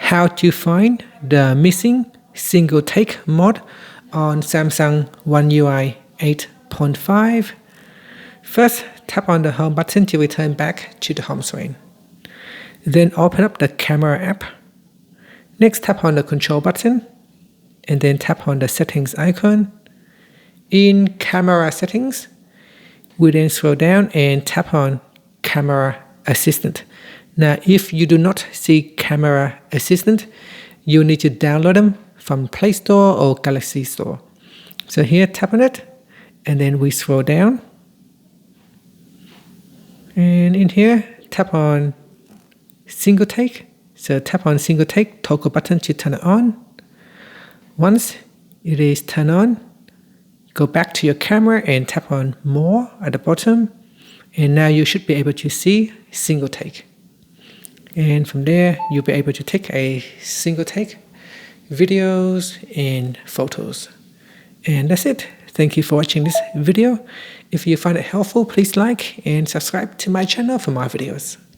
how to find the missing single take mod on Samsung One UI 8.5. First, tap on the home button to return back to the home screen. Then open up the camera app. Next, tap on the control button and then tap on the settings icon. In camera settings, we then scroll down and tap on camera assistant. Now, if you do not see camera assistant, you need to download them from Play Store or Galaxy Store. So here, tap on it, and then we scroll down. And in here, tap on single take. So tap on single take, toggle button to turn it on. Once it is turned on, go back to your camera and tap on more at the bottom. And now you should be able to see single take. And from there, you'll be able to take a single take, videos and photos. And that's it. Thank you for watching this video. If you find it helpful, please like and subscribe to my channel for more videos.